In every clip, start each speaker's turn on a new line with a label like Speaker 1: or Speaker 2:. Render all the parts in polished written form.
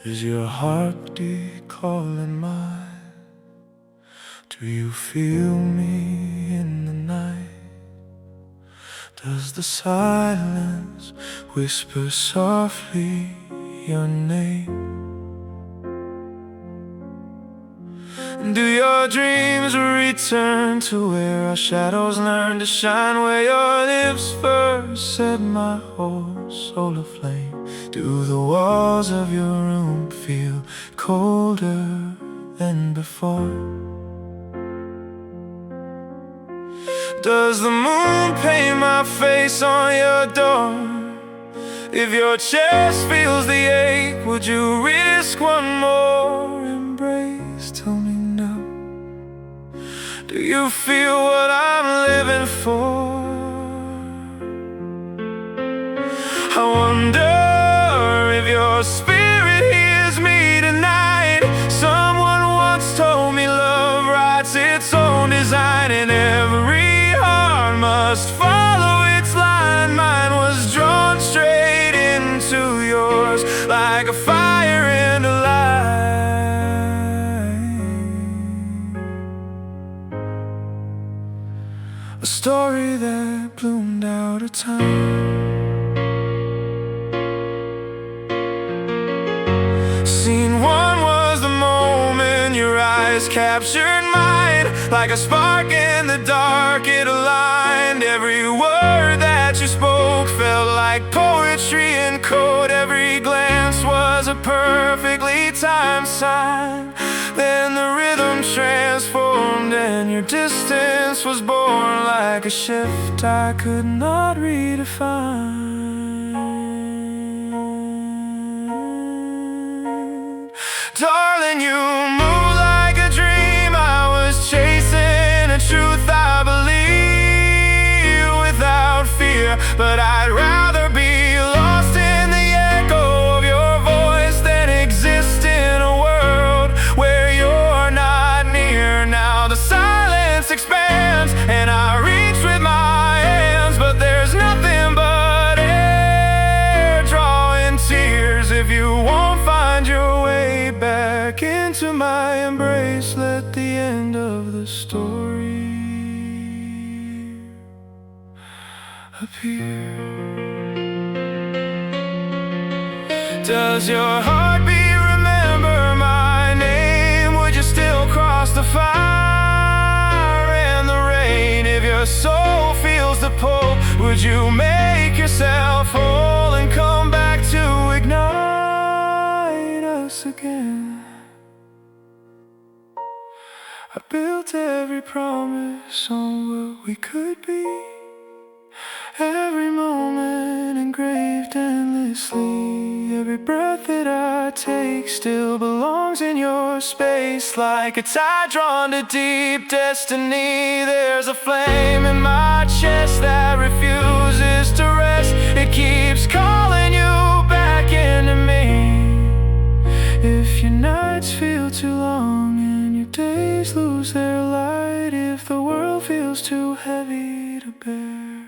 Speaker 1: Is your heartbeat calling mine? Do you feel me in the night? Does the silence whisper softly your name? Do your dreams return to where our shadows learn to shine? Where your lips first set my whole soul aflame? Do the walls of your room feel colder than before? Does the moon paint my face on your door? If your chest feels the ache, would you risk one more embrace? Tell me now, do you feel what I'm living for? I wonder if your spirit hears me tonight. Someone once told me love writes its own design, and every heart must follow its line. Mine was drawn straight into yours like a fire and a light, a story that bloomed out of time. Scene one was the moment your eyes captured mine. Like a spark in the dark, it aligned. Every word that you spoke felt like poetry in code. Every glance was a perfectly timed sign. Then the rhythm transformed and your distance was born like a shift I could not redefine. Darling, you move like a dream. I was chasing a truth I believe without fear, but I'd rather be lost in the echo of your voice than exist in a world where you're not near. Now the silence expands and I reach with my hands, but there's nothing but air drawing tears. If you won't find your way back into my embrace, let the end of the story appear. Does your heartbeat remember my name? Would you still cross the fire and the rain? If your soul feels the pull, would you make yourself whole and come back to ignite us again? I built every promise on what we could be, every moment engraved endlessly. Every breath that I take still belongs in your space. Like a tide drawn to deep destiny, there's a flame in my chest that refuses to rest. It keeps calling you back into me. If your nights feel too long and your days lose their light, if the world feels too heavy to bear,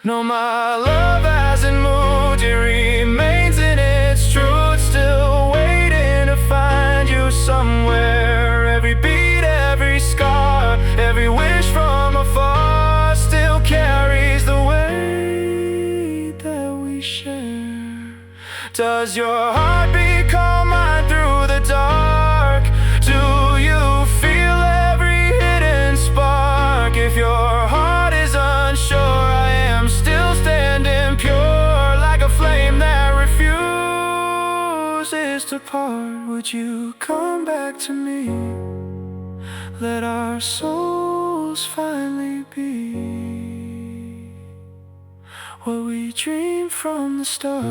Speaker 1: no, my love hasn't moved, it remains in its truth, still waiting to find you somewhere. Every beat, every scar, every wish from afar still carries the weight that we share. Does your heartbeat call mine through the dark? Do you feel every hidden spark? If your heart is unsure, I am still standing pure, like a flame that refuses to part. Would you come back to me? Let our souls finally be what we dreamed from the start.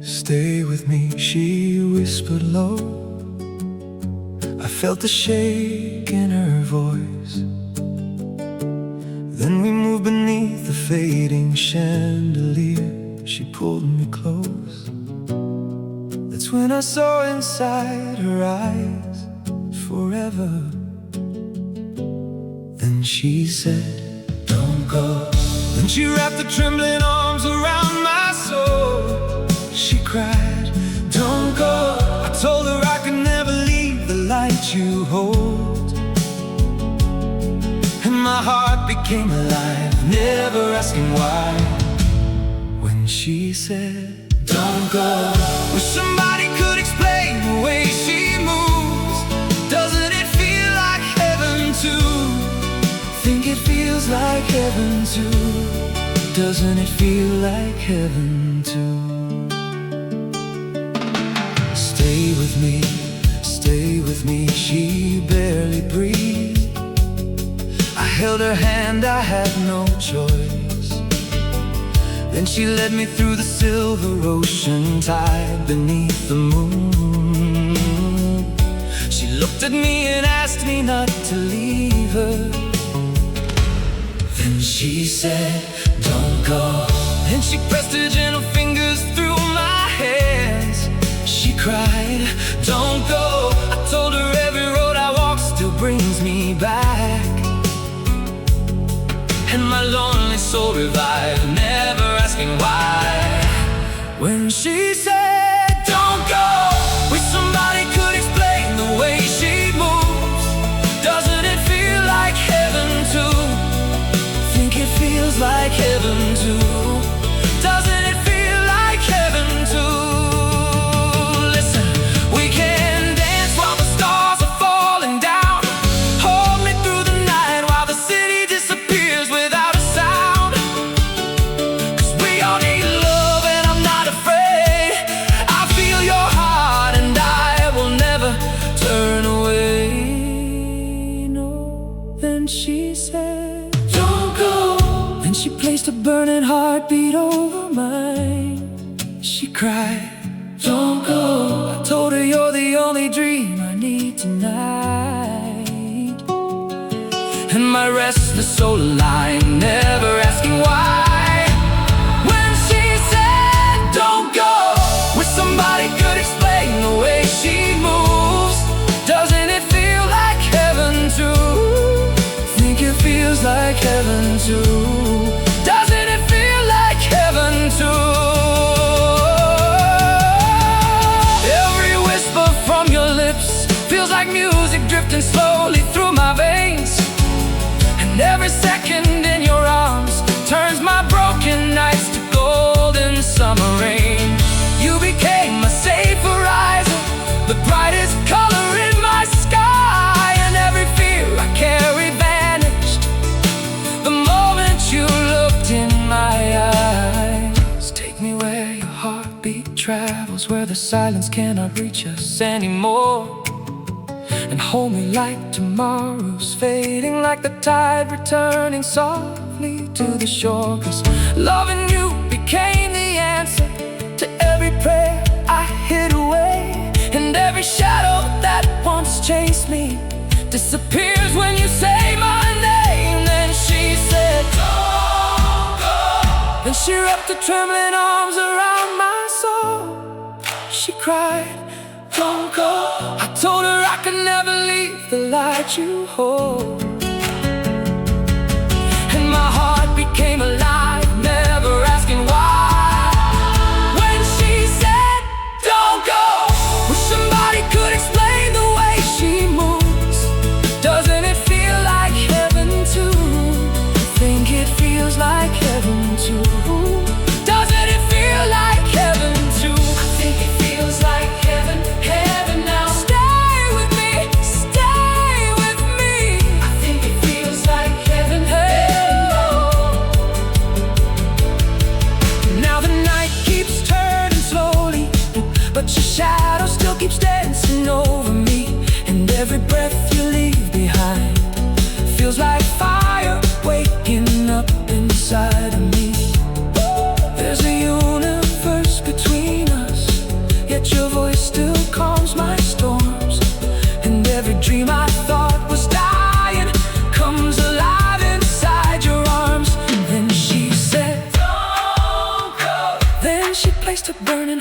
Speaker 1: Stay with me, she whispered low. felt the shake in her voice. Then we moved beneath the fading chandelier. She pulled me close. That's when I saw inside her eyes forever. Then she said, "Don't go." Then she wrapped her trembling arms around my soul. She cried, "Don't go." I told her I could never leave the light you hold. And my heart became alive, never asking why. When she said, "Don't go," wish somebody could explain the way she moves. Doesn't it feel like heaven too? Think it feels like heaven too. Doesn't it feel like heaven too? Stay with me, she barely breathed. I held her hand, I had no choice. Then she led me through the silver ocean tide beneath the moon. She looked at me and asked me not to leave her. Then she said, "Don't go." And she pressed her gentle fingers through my hands. She cried, "Don't go." I told her every road I walk still brings me back. And my lonely soul revived, never asking why. When she said, "Don't go," wish somebody could explain the way she moves. Doesn't it feel like heaven too? Think it feels like heaven too. Doesn't it feel like heaven too? A burning heartbeat over mine. She cried, "Don't go." I told her, "You're the only dream I need tonight." And my restless soul aligned, never asking why. When she said, "Don't go," wish somebody could explain the way she moves. Doesn't it feel like heaven too? Think it feels like heaven too. Doesn't it feel like heaven too? Every whisper from your lips feels like music drifting slowly through my veins. And every second in your arms turns my broken nights to golden summer rain. You became my safe horizon, the brightest color in my sky. And every fear I carried vanished the moment you looked in my eyes. Take me where your heartbeat travels, where the silence cannot reach us anymore. And hold me like tomorrow's fading, like the tide returning softly to the shore. 'Cause loving you became the answer to every prayer I hid away. And every shadow that once chased me disappears when you say my name. Then she said, "Don't go." Then she wrapped her trembling arms around my soul. She cried, "Don't go." I told her I could never leave the light you hold. And my heart became alive, never asking why. When she said, "Don't go," wish somebody could explain the way she moves. Doesn't it feel like heaven too? Think it feels like heaven too. Doesn't it feel like heaven too? I think it feels like heaven, heaven now. Stay with me, stay with me. I think it feels like heaven, heaven now.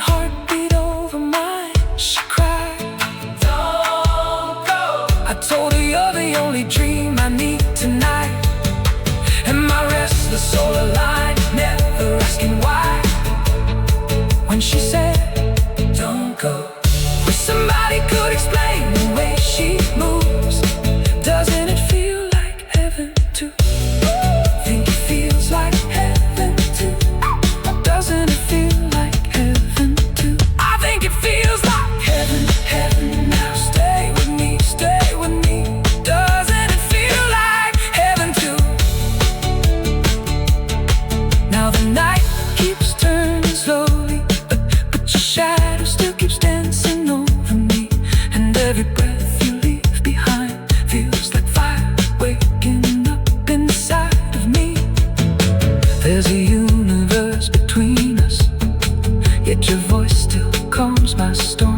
Speaker 1: heartbeat over mine. She cried, don't go. I told her you're the only dream I need tonight. And my restless soul aligned, never asking why. When she said, don't go, wish somebody could explain the way she moves. Doesn't it feel like heaven too? Think it feels like heaven too? Doesn't it feel like heaven too? I think it feels like heaven, heaven now. Stay with me, stay with me. Doesn't it feel like heaven too? Now the night keeps turning slowly, but your shadow still keeps dancing over me. And every breath you leave behind feels like fire waking up inside of me. There's a universe between us, yet your voice still calms my storm.